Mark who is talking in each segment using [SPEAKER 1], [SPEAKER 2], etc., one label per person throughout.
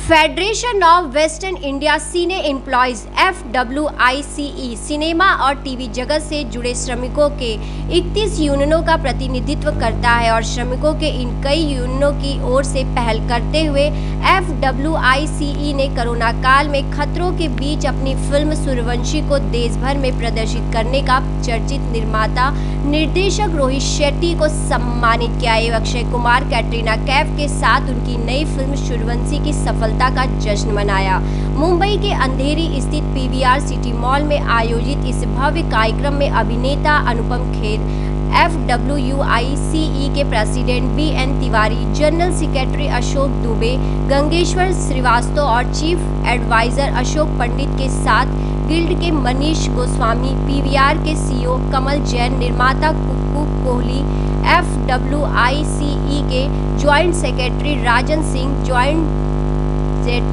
[SPEAKER 1] Federation of western India cine employees FWICE cinema और TV जगत से जुड़े श्रमिकों के 31 यूनियनों का प्रतिनिधित्व करता है और श्रमिकों के इन कई यूनियनों की ओर से पहल करते हुए FWICE ने कोरोना काल में खतरों के बीच अपनी फिल्म सूर्यवंशी को देश भर में प्रदर्शित करने का चर्चित निर्माता निर्देशक रोहित शेट्टी को सम्मानित किया है। अक्षय कुमार कैटरीना कैफ के साथ उनकी नई फिल्म सूर्यवंशी की सफलता का जश्न मनाया। मुंबई के अंधेरी स्थित PVR सिटी मॉल में आयोजित इस भव्य कार्यक्रम में अभिनेता अनुपम खेर, FWICE के president BN Tiwari, general secretary Ashok Dubey, Gangeshwar Shrivastava और चीफ एडवाइजर अशोक पंडित के साथ गिल्ड के मनीष गोस्वामी, PVR के CEO कमल जैन, निर्माता कुक्कू कोहली, FWICE के joint secretary Rajan Singh, joint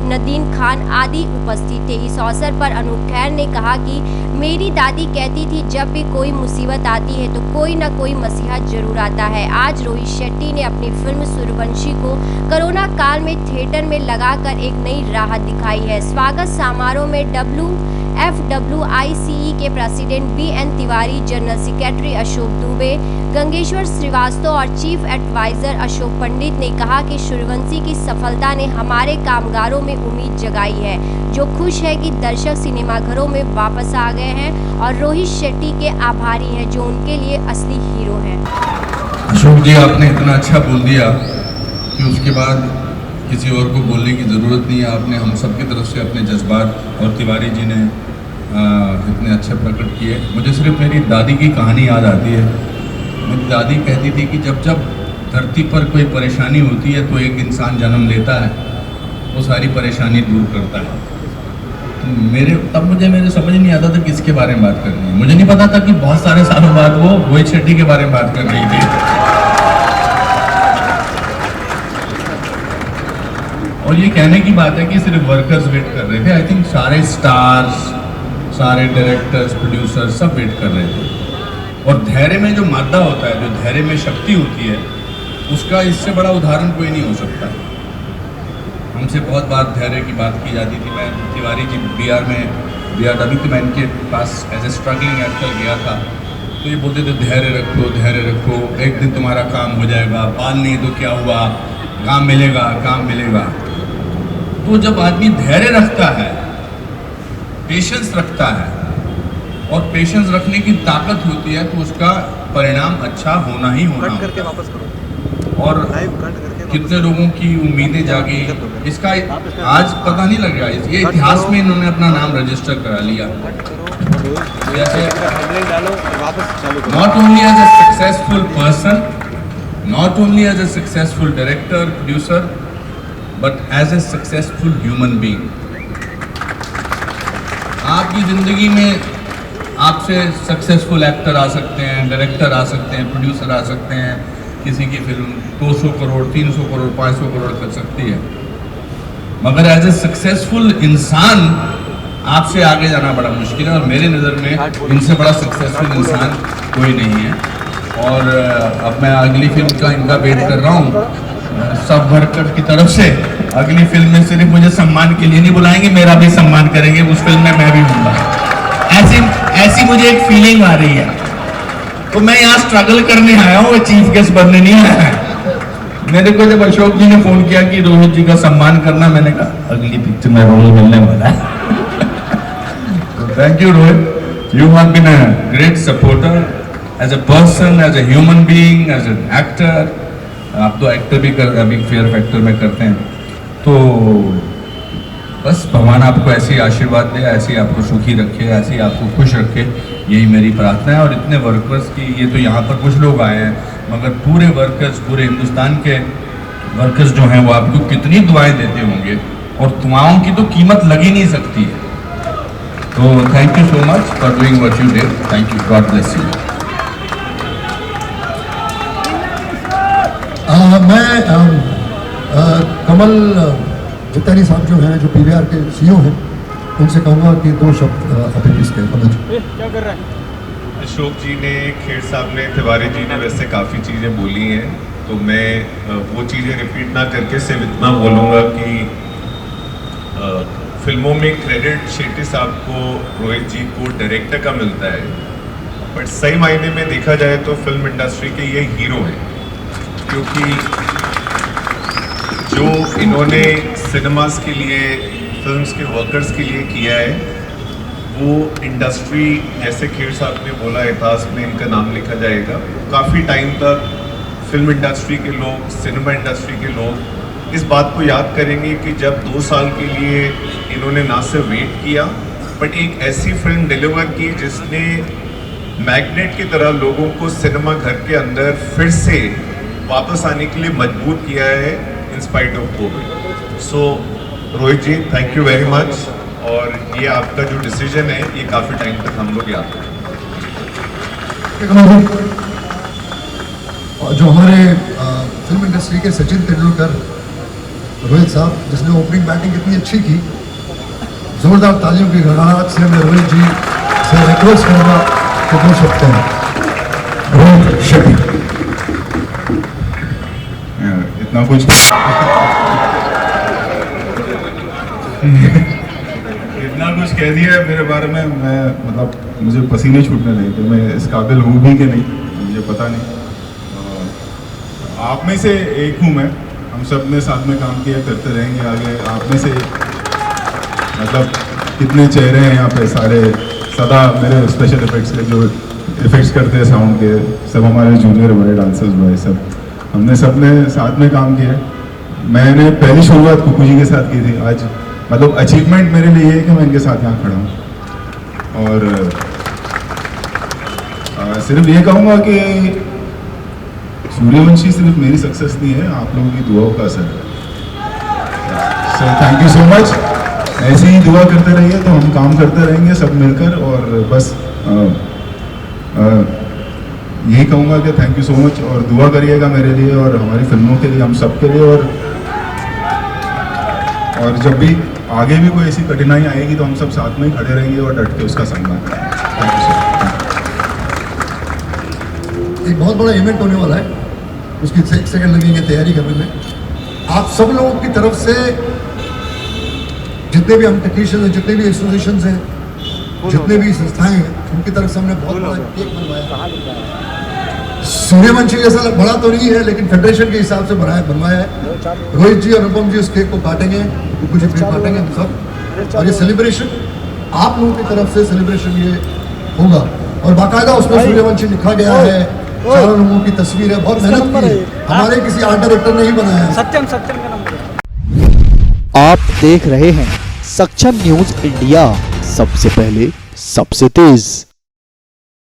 [SPEAKER 1] नदीन खान आदि उपस्थित थे। इस अवसर पर अनूप खैर ने कहा कि मेरी दादी कहती थी जब भी कोई मुसीबत आती है तो कोई ना कोई मसीहा जरूर आता है। आज रोहित शेट्टी ने अपनी फिल्म सूर्यवंशी को कोरोना काल में थिएटर में लगाकर एक नई राहत दिखाई है। स्वागत समारोह में FWICE के president BN Tiwari, general secretary Ashok Dubey, Gangeshwar Shrivastava और चीफ एडवाइजर अशोक पंडित ने कहा कि सूर्यवंशी की सफलता ने हमारे कामगारों में उम्मीद जगाई है, जो खुश है कि दर्शक सिनेमाघरों में वापस आ गए हैं और रोहित शेट्टी के आभारी हैं, जो उनके लिए असली हीरो हैं।
[SPEAKER 2] अशोक जी, आपने इतना अच्छा बोल दिया कि उसके बाद किसी और को बोलने की ज़रूरत नहीं है। आपने हम सब की तरफ से अपने जज्बात और तिवारी जी ने इतने अच्छे प्रकट किए। मुझे सिर्फ मेरी दादी की कहानी याद आती है। मेरी दादी कहती थी कि जब जब धरती पर कोई परेशानी होती है तो एक इंसान जन्म लेता है, वो सारी परेशानी दूर करता है। तो मुझे समझ नहीं आता था किसके बारे में बात करनी है। मुझे नहीं पता था कि बहुत सारे सालों बाद वो रोहित शेट्टी के बारे में बात कर रही थी। और ये कहने की बात है कि सिर्फ वर्कर्स वेट कर रहे थे। आई थिंक सारे स्टार्स, सारे डायरेक्टर्स, प्रोड्यूसर्स सब वेट कर रहे थे। और धैर्य में जो मादा होता है, जो धैर्य में शक्ति होती है, उसका इससे बड़ा उदाहरण कोई नहीं हो सकता। हमसे बहुत बार धैर्य की बात की जाती थी। मैं तिवारी जी BRW मैं इनके पास एज ए स्ट्रगलिंग एक्टर गया था, तो ये बोलते थे धैर्य रखो, एक दिन तुम्हारा काम हो जाएगा, बाल नहीं तो क्या हुआ, काम मिलेगा। तो जब आदमी धैर्य रखता है, पेशेंस रखता है और पेशेंस रखने की ताकत होती है, तो उसका परिणाम अच्छा होना ही होना है। और कितने लोगों की उम्मीदें जागी, इसका आज पता नहीं लग रहा है। ये इतिहास में इन्होंने अपना नाम रजिस्टर करा लिया। जैसे not only as a successful person, not only as a successful director, producer, but as a successful human being. आपकी ज़िंदगी में आपसे सक्सेसफुल एक्टर आ सकते हैं, डायरेक्टर आ सकते हैं, प्रोड्यूसर आ सकते हैं। किसी की फिल्म 200 करोड़, 300 करोड़, 500 करोड़ कर सकती है, मगर एज ए सक्सेसफुल इंसान आपसे आगे जाना बड़ा मुश्किल है। और मेरे नज़र में इनसे बड़ा सक्सेसफुल इंसान कोई नहीं है। और अब मैं अगली फिल्म का इनका वेट कर रहा हूँ सब वर्कर की तरफ से। अगली फिल्म में सिर्फ मुझे सम्मान के लिए नहीं बुलाएंगे, मेरा भी सम्मान करेंगे। उस फिल्म में मैं भी हूँ। ऐसी मुझे एक फीलिंग आ रही है। तो मैं यहाँ स्ट्रगल करने आया हूँ, चीफ गेस्ट बनने नहीं आया है। मेरे को जब अशोक जी ने फोन किया कि रोहित जी का सम्मान करना, मैंने कहा अगली पिक्चर में रोल मिलने वाला है। Thank you Rohit, you have been a great supporter as a person, as a human being, as an actor. आप तो एक्टर भी अभी फेयर फैक्टर में करते हैं। तो बस भगवान आपको ऐसी आशीर्वाद दे, ऐसी आपको सुखी रखे, ऐसी आपको खुश रखे, यही मेरी प्रार्थना है। और इतने वर्कर्स की, ये तो यहाँ पर कुछ लोग आए हैं, मगर पूरे वर्कर्स, पूरे हिंदुस्तान के वर्कर्स जो हैं वो आपको कितनी दुआएं देते होंगे, और दुआओं की तो कीमत लग ही नहीं सकती है। तो thank you so much for doing what you did. Thank you, God bless you.
[SPEAKER 3] मैं कमल जितानी साहब जो हैं, जो PVR के CEO हैं, उनसे कहूँगा कि 2 शब्द अपने इसके क्या कर रहा है।
[SPEAKER 4] अशोक जी ने, खेर साहब ने, तिवारी जी ने वैसे काफ़ी चीज़ें बोली हैं, तो मैं वो चीज़ें रिपीट ना करके सिर्फ इतना बोलूँगा कि फिल्मों में क्रेडिट शेट्टी साहब को, रोहित जी को डायरेक्टर का मिलता है, बट सही मायने में देखा जाए तो फिल्म इंडस्ट्री के ये हीरो हैं, क्योंकि जो इन्होंने सिनेमास के लिए, फिल्म्स के वर्कर्स के लिए किया है, वो इंडस्ट्री, जैसे खेर साहब ने बोला, इतिहास में इनका नाम लिखा जाएगा। काफ़ी टाइम तक फिल्म इंडस्ट्री के लोग, सिनेमा इंडस्ट्री के लोग इस बात को याद करेंगे कि जब 2 साल के लिए इन्होंने ना सिर्फ वेट किया, बट एक ऐसी फिल्म डिलीवर की जिसने मैग्नेट की तरह लोगों को सिनेमा घर के अंदर फिर से वापस आने के लिए मजबूर किया है, in spite of COVID. So Rohit ji, thank you very much, और ये आपका जो डिसीजन है ये काफ़ी टाइम तक हम लोग याद करेंगे।
[SPEAKER 3] जो हमारे फिल्म इंडस्ट्री के सचिन तेंदुलकर, रोहित साहब, जिसने ओपनिंग बैटिंग इतनी अच्छी की, जोरदार तालियों की गड़गड़ाहट से मैं रोहित जी से रिक्वेस्ट करूँगा कि 2 शब्द हैं। रोहित शेट्टी।
[SPEAKER 5] इतना कुछ इतना कुछ कह दिया है मेरे बारे में, मैं मतलब मुझे पसीने छूटने लगे कि मैं इस काबिल हूँ भी कि नहीं, मुझे पता नहीं। आप में से एक हूँ मैं, हम सब ने साथ में काम किया, करते रहेंगे आगे। आप में से मतलब कितने चेहरे हैं यहाँ पे, सारे सदा मेरे स्पेशल इफेक्ट्स के जो इफेक्ट्स करते हैं साउंड के, सब हमारे जूनियर बड़े डांसर्स भाई, सब हमने सब ने साथ में काम किया। मैंने पहली शुरुआत कुकू जी के साथ की थी। आज मतलब अचीवमेंट मेरे लिए ये है कि मैं इनके साथ यहाँ खड़ा हूँ, और सिर्फ ये कहूँगा कि सूर्यवंशी सिर्फ मेरी सक्सेस नहीं है, आप लोगों की दुआओं का असर है। So thank you so much. ऐसे ही दुआ करते रहिए तो हम काम करते रहेंगे सब मिलकर, और बस यही कहूँगा कि थैंक यू सो मच, और दुआ करिएगा मेरे लिए और हमारी फिल्मों के लिए, हम सब के लिए। और जब भी आगे भी कोई ऐसी कठिनाई आएगी तो हम सब साथ में ही खड़े रहेंगे और डट के उसका सामना करेंगे। Thank you so much.
[SPEAKER 3] एक बहुत बड़ा इवेंट होने वाला है, उसकी 1 सेकंड लगेंगे तैयारी करने में। आप सब लोगों की तरफ से, जितने भी हम टेक्नीशियन हैं, जितने भी एसोसिएशन हैं, जितने भी संस्थाएं हैं, उनकी तरफ से हमने बहुत बड़ा केक बनवाया। सूर्यवंशी जैसा बड़ा तो नहीं है, लेकिन फेडरेशन के हिसाब से बनवाया है। रोहित जी और अनुपम जी उस केक को काटेंगे, कुछ काटेंगे हम सब, और ये सेलिब्रेशन आप लोगों की तरफ से सेलिब्रेशन ये होगा, और बाकायदा उसमें सूर्यवंशी लिखा गया है, 4 लोगों की तस्वीर है, बहुत मेहनत की है, हमारे किसी आर्ट डायरेक्टर ने ही बनाया है।
[SPEAKER 6] सत्यम का नंबर।
[SPEAKER 7] आप देख रहे हैं सक्षम न्यूज इंडिया, सबसे पहले सबसे तेज।